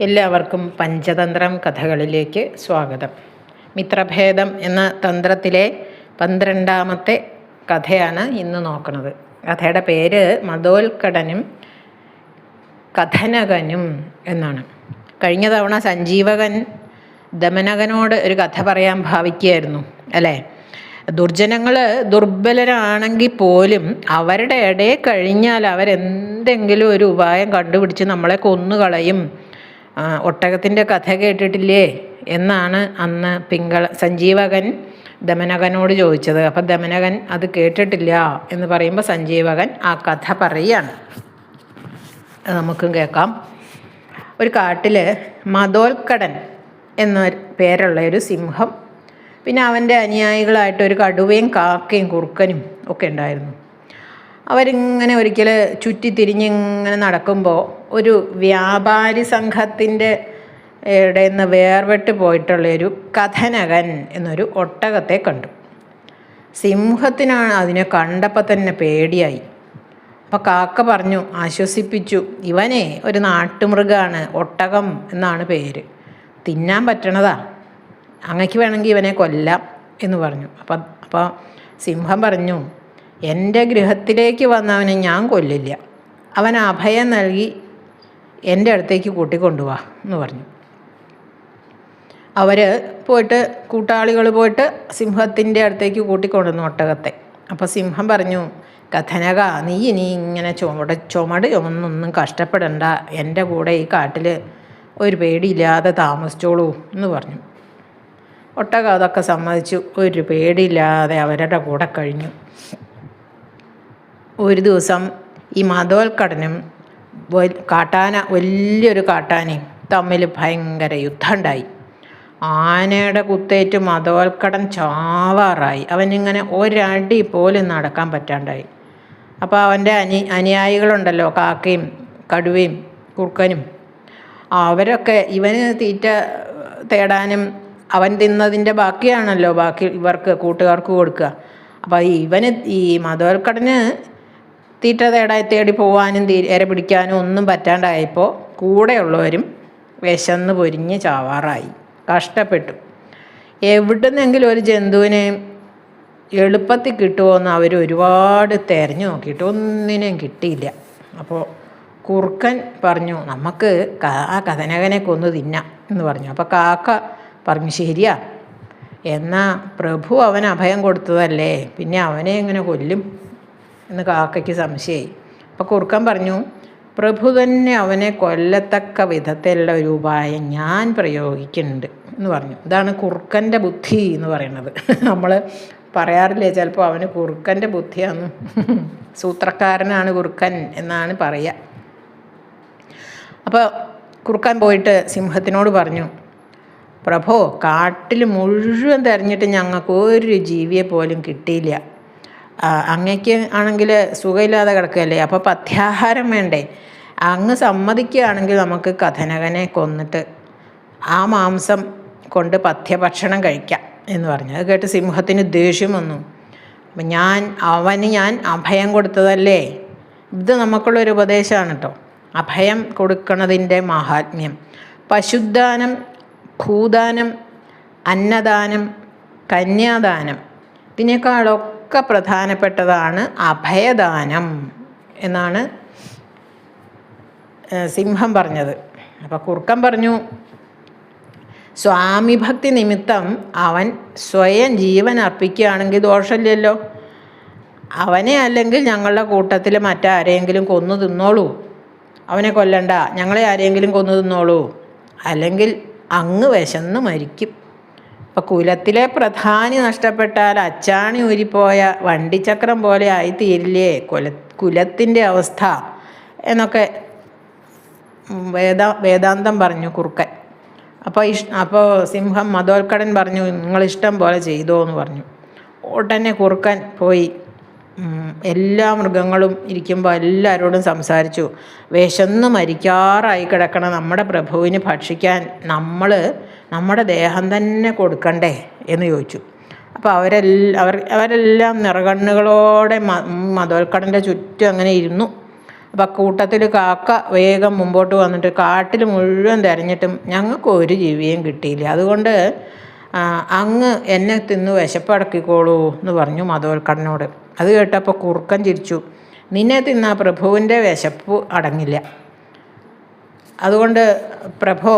എല്ലാവർക്കും പഞ്ചതന്ത്രം കഥകളിലേക്ക് സ്വാഗതം. മിത്രഭേദം എന്ന തന്ത്രത്തിലെ 12ാമത്തെ കഥയാണ് ഇന്ന് നോക്കുന്നത്. കഥയുടെ പേര് മദോൽക്കടനും കഥനകനും എന്നാണ്. കഴിഞ്ഞ തവണ സഞ്ജീവകൻ ദമനകനോട് ഒരു കഥ പറയാൻ ഭാവിക്കുകയായിരുന്നു അല്ലേ. ദുർജനങ്ങൾ ദുർബലരാണെങ്കിൽ പോലും അവരുടെ ഇടയിൽ കഴിഞ്ഞാൽ അവരെന്തെങ്കിലും ഒരു ഉപായം കണ്ടുപിടിച്ച് നമ്മളെ കൊന്നുകളയും. ഒട്ടകത്തിൻ്റെ കഥ കേട്ടിട്ടില്ലേ എന്നാണ് അന്ന് സഞ്ജീവകൻ ദമനകനോട് ചോദിച്ചത്. അപ്പം ദമനകൻ അത് കേട്ടിട്ടില്ല എന്ന് പറയുമ്പോൾ സഞ്ജീവകൻ ആ കഥ പറയുകയാണ്. നമുക്കും കേൾക്കാം. ഒരു കാട്ടിൽ മദോൽക്കടൻ എന്ന പേരുള്ള ഒരു സിംഹം, പിന്നെ അവൻ്റെ അനുയായികളായിട്ട് ഒരു കടുവയും കാക്കയും കുറുക്കനും ഒക്കെ ഉണ്ടായിരുന്നു. അവരിങ്ങനെ ഒരിക്കൽ ചുറ്റിത്തിരിഞ്ഞിങ്ങനെ നടക്കുമ്പോൾ ഒരു വ്യാപാരി സംഘത്തിൻ്റെ ഇടയിൽ നിന്ന് വേർപെട്ട് പോയിട്ടുള്ളൊരു കഥനകൻ എന്നൊരു ഒട്ടകത്തെ കണ്ടു. സിംഹത്തിനാണ് അതിനെ കണ്ടപ്പോൾ തന്നെ പേടിയായി. അപ്പോൾ കാക്ക പറഞ്ഞു, ആശ്വസിപ്പിച്ചു, ഇവനെ ഒരു നാട്ടുമൃഗമാണ്, ഒട്ടകം എന്നാണ് പേര്, തിന്നാൻ പറ്റണതാ, അങ്ങക്ക് വേണമെങ്കിൽ ഇവനെ കൊല്ലാം എന്ന് പറഞ്ഞു. അപ്പോൾ സിംഹം പറഞ്ഞു, എൻ്റെ ഗൃഹത്തിലേക്ക് വന്നവനെ ഞാൻ കൊല്ലില്ല, അവൻ അഭയം നൽകി എൻ്റെ അടുത്തേക്ക് കൂട്ടിക്കൊണ്ടുപോവാ എന്ന് പറഞ്ഞു. അവർ കൂട്ടാളികൾ പോയിട്ട് സിംഹത്തിൻ്റെ അടുത്തേക്ക് കൂട്ടിക്കൊണ്ടുവന്നു ഒട്ടകത്തെ. അപ്പോൾ സിംഹം പറഞ്ഞു, കഥനക, നീ ഇനി ഇങ്ങനെ ചുമട് ചുമന്നൊന്നും കഷ്ടപ്പെടണ്ട, എൻ്റെ കൂടെ ഈ കാട്ടിൽ ഒരു പേടിയില്ലാതെ താമസിച്ചോളൂ എന്ന് പറഞ്ഞു. ഒട്ടകം അതൊക്കെ സമ്മതിച്ചു. ഒരു പേടിയില്ലാതെ അവരുടെ കൂടെ കഴിഞ്ഞു. ഒരു ദിവസം ഈ മദോൽക്കടനും വലിയൊരു കാട്ടാനയും തമ്മിൽ ഭയങ്കര യുദ്ധം ഉണ്ടായി. ആനയുടെ കുത്തേറ്റ് മദോൽക്കടൻ ചാവാറായി. അവനിങ്ങനെ ഒരടി പോലും നടക്കാൻ പറ്റാണ്ടായി. അപ്പോൾ അവൻ്റെ അനുയായികളുണ്ടല്ലോ, കാക്കയും കടുവയും കുറുക്കനും, അവരൊക്കെ ഇവന് തീറ്റ തേടാനും അവൻ തിന്നതിൻ്റെ ബാക്കിയാണല്ലോ ബാക്കി ഇവർക്ക് കൂട്ടുകാർക്ക് കൊടുക്കുക. അപ്പോൾ ഈ മദോൽക്കടന് തീറ്റ തേടി പോകാനും ഇര പിടിക്കാനും ഒന്നും പറ്റാണ്ടായപ്പോൾ കൂടെയുള്ളവരും വിശന്ന് പൊരിഞ്ഞ് ചാവാറായി, കഷ്ടപ്പെട്ടു. എവിടുന്നെങ്കിലും ഒരു ജന്തുവിനെ എളുപ്പത്തിൽ കിട്ടുമോ എന്ന് അവർ ഒരുപാട് തിരഞ്ഞു നോക്കിയിട്ട് ഒന്നിനെയും കിട്ടിയില്ല. അപ്പോൾ കുറുക്കൻ പറഞ്ഞു, നമുക്ക് ആ കഥനകനെ കൊന്ന് തിന്നാം എന്ന് പറഞ്ഞു. അപ്പോൾ കാക്ക പറഞ്ഞു, ശരിയാ, എന്നാൽ പ്രഭു അവന് അഭയം കൊടുത്തതല്ലേ, പിന്നെ അവനെ എങ്ങനെ കൊല്ലും എന്ന് കാക്കയ്ക്ക് സംശയമായി. അപ്പോൾ കുറുക്കൻ പറഞ്ഞു, പ്രഭു തന്നെ അവനെ കൊല്ലത്തക്ക വിധത്തിലുള്ള ഒരു ഉപായം ഞാൻ പ്രയോഗിക്കുന്നുണ്ട് എന്ന് പറഞ്ഞു. ഇതാണ് കുറുക്കൻ്റെ ബുദ്ധി എന്ന് പറയുന്നത്. നമ്മൾ പറയാറില്ലേ ചിലപ്പോൾ അവന് കുറുക്കൻ്റെ ബുദ്ധിയാണ്, സൂത്രക്കാരനാണ് കുറുക്കൻ എന്നാണ് പറയുക. അപ്പോൾ കുറുക്കൻ പോയിട്ട് സിംഹത്തിനോട് പറഞ്ഞു, പ്രഭോ, കാട്ടിൽ മുഴുവൻ തിരഞ്ഞിട്ട് ഞങ്ങൾക്ക് ഒരു ജീവിയെ പോലും കിട്ടിയില്ല. അങ്ങക്ക് ആണെങ്കിൽ സുഖമില്ലാതെ കിടക്കുകയല്ലേ, അപ്പോൾ പഥ്യാഹാരം വേണ്ടേ, അങ്ങ് സമ്മതിക്കുകയാണെങ്കിൽ നമുക്ക് കഥനകനെ കൊന്നിട്ട് ആ മാംസം കൊണ്ട് പഥ്യഭക്ഷണം കഴിക്കാം എന്ന് പറഞ്ഞു. അത് കേട്ട് സിംഹത്തിന് ദേഷ്യം വന്നു. അപ്പം അവന് ഞാൻ അഭയം കൊടുത്തതല്ലേ, ഇത് നമുക്കുള്ളൊരു ഉപദേശമാണ് കേട്ടോ, അഭയം കൊടുക്കണതിൻ്റെ മഹാത്മ്യം. പശുദാനം, ഭൂദാനം, അന്നദാനം, കന്യാദാനം, ഇതിനേക്കാളൊക്കെ പ്രധാനപ്പെട്ടതാണ് അഭയദാനം എന്നാണ് സിംഹം പറഞ്ഞത്. അപ്പോൾ കുറുക്കൻ പറഞ്ഞു, സ്വാമിഭക്തി നിമിത്തം അവൻ സ്വയം ജീവൻ അർപ്പിക്കുകയാണെങ്കിൽ ദോഷമില്ലല്ലോ, അവനെ അല്ലെങ്കിൽ ഞങ്ങളുടെ കൂട്ടത്തിൽ മറ്റാരെങ്കിലും കൊന്നു തിന്നോളൂ, അവനെ കൊല്ലണ്ട, ഞങ്ങളെ ആരെങ്കിലും കൊന്നു തിന്നോളൂ, അല്ലെങ്കിൽ അങ്ങ് വിശന്ന് മരിക്കും. അപ്പോൾ കുലത്തിലെ പ്രധാനി നഷ്ടപ്പെട്ടാൽ അച്ചാണി ഊരിപ്പോയ വണ്ടിച്ചക്രം പോലെ ആയിത്തീരില്ലേ കുലത്തിൻ്റെ അവസ്ഥ എന്നൊക്കെ വേദാന്തം പറഞ്ഞു കുറുക്കൻ. അപ്പോൾ സിംഹം മദോൽക്കടൻ പറഞ്ഞു, നിങ്ങളിഷ്ടം പോലെ ചെയ്തോ എന്ന് പറഞ്ഞു. ഉടനെ കുറുക്കൻ പോയി എല്ലാ മൃഗങ്ങളും ഇരിക്കുമ്പോൾ എല്ലാവരോടും സംസാരിച്ചു. വിശന്ന് മരിക്കാറായി കിടക്കണ നമ്മുടെ പ്രഭുവിന് ഭക്ഷിക്കാൻ നമ്മുടെ ദേഹം തന്നെ കൊടുക്കണ്ടേ എന്ന് ചോദിച്ചു. അപ്പോൾ അവരെല്ലാം നിറകണ്ണുകളോടെ മദോൽക്കടൻ്റെ ചുറ്റും അങ്ങനെ ഇരുന്നു. അപ്പം കൂട്ടത്തിൽ കാക്ക വേഗം മുമ്പോട്ട് വന്നിട്ട് കാട്ടിൽ മുഴുവൻ തിരഞ്ഞിട്ടും ഞങ്ങൾക്ക് ഒരു ജീവിയും കിട്ടിയില്ല, അതുകൊണ്ട് അങ്ങ് എന്നെ തിന്ന് വിശപ്പടക്കിക്കോളൂ എന്ന് പറഞ്ഞു മതോൽക്കടനോട്. അത് കേട്ടപ്പോൾ കുറുക്കൻ ചിരിച്ചു. നിന്നെ തിന്നാ പ്രഭുവിൻ്റെ വിശപ്പ് അടങ്ങില്ല, അതുകൊണ്ട് പ്രഭോ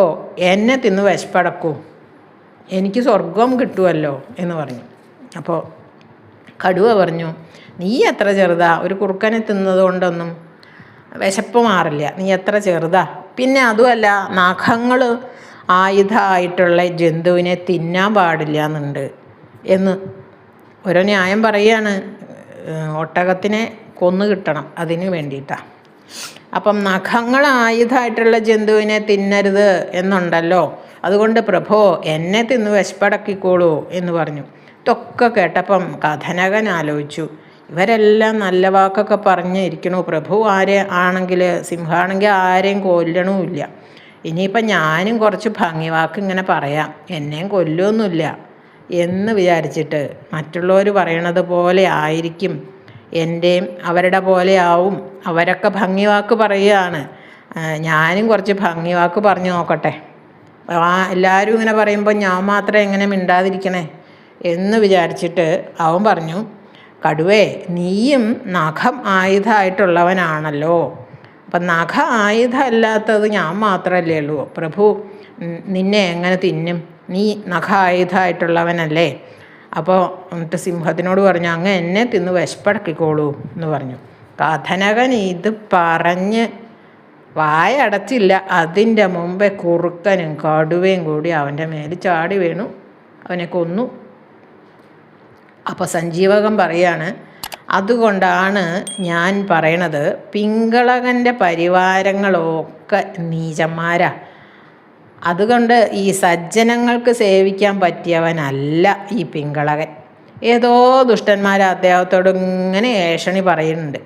എന്നെ തിന്ന് വിശപ്പടക്കൂ, എനിക്ക് സ്വർഗം കിട്ടുമല്ലോ എന്ന് പറഞ്ഞു. അപ്പോൾ കടുവ പറഞ്ഞു, നീ എത്ര ചെറുതാ, ഒരു കുറുക്കനെ തിന്നത് കൊണ്ടൊന്നും വിശപ്പ് മാറില്ല, നീ എത്ര ചെറുതാ. പിന്നെ അതുമല്ല, നഖങ്ങൾ ആയുധമായിട്ടുള്ള ജന്തുവിനെ തിന്നാൻ പാടില്ല എന്നുണ്ട് എന്ന് ഓരോ ന്യായം പറയുകയാണ്. ഒട്ടകത്തിനെ കൊന്നു കിട്ടണം, അതിന് വേണ്ടിയിട്ടാണ്. അപ്പം നഖങ്ങൾ ആയുധമായിട്ടുള്ള ജന്തുവിനെ തിന്നരുത് എന്നുണ്ടല്ലോ, അതുകൊണ്ട് പ്രഭോ എന്നെ തിന്ന് വിശപ്പടക്കിക്കോളൂ എന്ന് പറഞ്ഞു. ഇതൊക്കെ കേട്ടപ്പം കഥനകൻ ആലോചിച്ചു, ഇവരെല്ലാം നല്ല വാക്കൊക്കെ പറഞ്ഞിരിക്കണു, പ്രഭു ആണെങ്കിൽ സിംഹമാണെങ്കിൽ ആരെയും കൊല്ലണമില്ല, ഇനിയിപ്പം ഞാനും കുറച്ച് ഭംഗി വാക്ക് ഇങ്ങനെ പറയാം, എന്നെയും കൊല്ലൊന്നുമില്ല എന്ന് വിചാരിച്ചിട്ട് മറ്റുള്ളവർ പറയണത് പോലെ ആയിരിക്കും എൻ്റെയും അവരുടെ പോലെ ആവും, അവരൊക്കെ ഭംഗി വാക്ക് പറയുകയാണ്, ഞാനും കുറച്ച് ഭംഗി വാക്ക് പറഞ്ഞു നോക്കട്ടെ, എല്ലാവരും ഇങ്ങനെ പറയുമ്പോൾ ഞാൻ മാത്രം എങ്ങനെ മിണ്ടാതിരിക്കണേ എന്ന് വിചാരിച്ചിട്ട് അവൻ പറഞ്ഞു, കടുവേ നീയും നഖം ആയുധമായിട്ടുള്ളവനാണല്ലോ, അപ്പം നഖ ആയുധമല്ലാത്തത് ഞാൻ മാത്രമല്ലേ ഉള്ളൂ, പ്രഭു നിന്നെ എങ്ങനെ തിന്നും, നീ നഖ ആയുധമായിട്ടുള്ളവനല്ലേ. അപ്പോൾ എന്നിട്ട് സിംഹത്തിനോട് പറഞ്ഞു, അങ്ങ് എന്നെ തിന്ന് വിശപ്പടക്കിക്കോളൂ എന്ന് പറഞ്ഞു. കഥനകൻ ഇത് പറഞ്ഞ് വായടച്ചില്ല, അതിൻ്റെ മുമ്പേ കുറുക്കനും കടുവയും കൂടി അവൻ്റെ മേൽ ചാടി വീണു, അവനെ കൊന്നു. അപ്പോൾ സഞ്ജീവകൻ പറയാണ്, അതുകൊണ്ടാണ് ഞാൻ പറയണത് പിങ്കളകൻ്റെ പരിവാരങ്ങളൊക്കെ നീചന്മാരാ, അതുകൊണ്ട് ഈ സജ്ജനങ്ങൾക്ക് സേവിക്കാൻ പറ്റിയവനല്ല ഈ പിങ്കളകൻ. ഏതോ ദുഷ്ടന്മാർ അദ്ദേഹത്തോട് ഇങ്ങനെ ഏഷണി പറയുന്നുണ്ട്.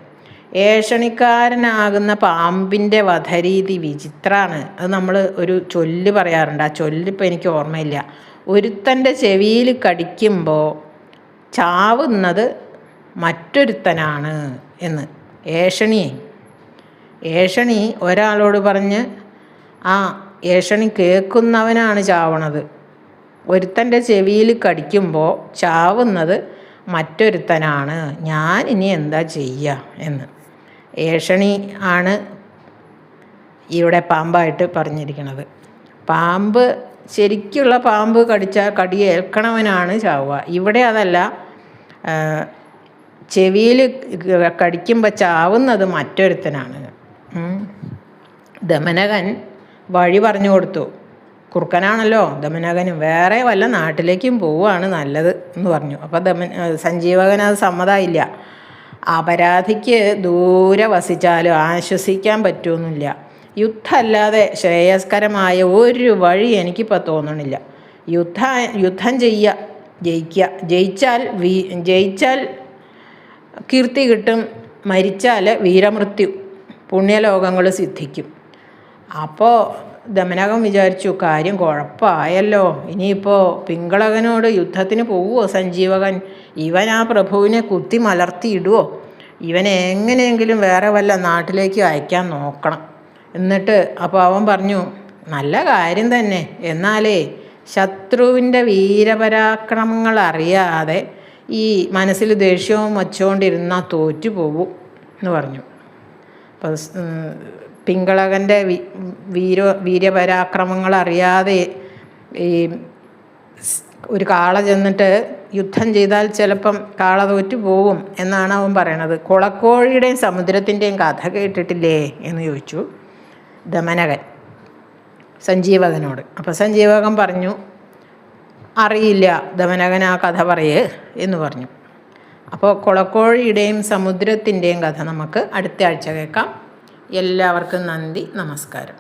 ഏഷണിക്കാരനാകുന്ന പാമ്പിൻ്റെ വധരീതി വിചിത്രമാണ്. അത് നമ്മൾ ഒരു ചൊല്ല് പറയാറുണ്ട്, ആ ചൊല്ലിപ്പോൾ എനിക്ക് ഓർമ്മയില്ല. ഒരുത്തൻ്റെ ചെവിയിൽ കടിക്കുമ്പോൾ ചാവുന്നത് മറ്റൊരുത്തനാണ് എന്ന്. ഏഷണി ഒരാളോട് പറഞ്ഞ് ആ ഏഷണി കേൾക്കുന്നവനാണ് ചാവണത്, ഒരുത്തൻ്റെ ചെവിയിൽ കടിക്കുമ്പോൾ ചാവുന്നത് മറ്റൊരുത്തനാണ്, ഞാൻ ഇനി എന്താ ചെയ്യുക എന്ന്. ഏഷണി ആണ് ഇവിടെ പാമ്പായിട്ട് പറഞ്ഞിരിക്കുന്നത്. പാമ്പ് ശരിക്കുള്ള പാമ്പ് കടിച്ചാൽ കടിയേൽക്കണവനാണ് ചാവുക, ഇവിടെ അതല്ല, ചെവിയിൽ കടിക്കുമ്പോൾ ചാവുന്നത് മറ്റൊരുത്തനാണ്. ദമനകൻ വഴി പറഞ്ഞു കൊടുത്തു. കുറുക്കനാണല്ലോ ദമനകനും, വേറെ വല്ല നാട്ടിലേക്കും പോവുകയാണ് നല്ലത് എന്ന് പറഞ്ഞു. അപ്പോൾ സഞ്ജീവകൻ അത് സമ്മതമായില്ല. അപരാധിക്ക് ദൂരെ വസിച്ചാലും ആശ്വസിക്കാൻ പറ്റുമെന്നില്ല, യുദ്ധമല്ലാതെ ശ്രേയസ്കരമായ ഒരു വഴി എനിക്കിപ്പോൾ തോന്നണില്ല. യുദ്ധം ജയിക്കുക, ജയിച്ചാൽ കീർത്തി കിട്ടും, മരിച്ചാൽ വീരമൃത്യു, പുണ്യലോകങ്ങൾ സിദ്ധിക്കും. അപ്പോൾ ദമനകൻ വിചാരിച്ചു, കാര്യം കുഴപ്പമായല്ലോ, ഇനിയിപ്പോൾ പിങ്കളകനോട് യുദ്ധത്തിന് പോവുമോ സഞ്ജീവകൻ, ഇവൻ ആ പ്രഭുവിനെ കുത്തി മലർത്തിയിടുവോ, ഇവനെ എങ്ങനെയെങ്കിലും വേറെ വല്ല നാട്ടിലേക്ക് അയക്കാൻ നോക്കണം. എന്നിട്ട് അപ്പോൾ അവൻ പറഞ്ഞു, നല്ല കാര്യം തന്നെ, എന്നാലേ ശത്രുവിൻ്റെ വീരപരാക്രമങ്ങൾ അറിയാതെ ഈ മനസ്സിൽ ദേഷ്യവും വച്ചുകൊണ്ടിരുന്നാൽ തോറ്റു പോകും എന്ന് പറഞ്ഞു. അപ്പോൾ പിങ്കളകൻ്റെ വീരപരാക്രമങ്ങൾ അറിയാതെ ഈ ഒരു കാള ചെന്നിട്ട് യുദ്ധം ചെയ്താൽ ചിലപ്പം കാള തോറ്റു പോവും എന്നാണ് അവൻ പറയണത്. കുളക്കോഴിയുടെയും സമുദ്രത്തിൻ്റെയും കഥ കേട്ടിട്ടില്ലേ എന്ന് ചോദിച്ചു ദമനകൻ സഞ്ജീവകനോട്. അപ്പോൾ സഞ്ജീവകൻ പറഞ്ഞു, അറിയില്ല ദമനകൻ, ആ കഥ പറയേ എന്ന് പറഞ്ഞു. അപ്പോൾ കുളക്കോഴിയുടെയും സമുദ്രത്തിൻ്റെയും കഥ നമുക്ക് അടുത്ത ആഴ്ച കേൾക്കാം. എല്ലാവർക്കും നന്ദി, നമസ്കാരം.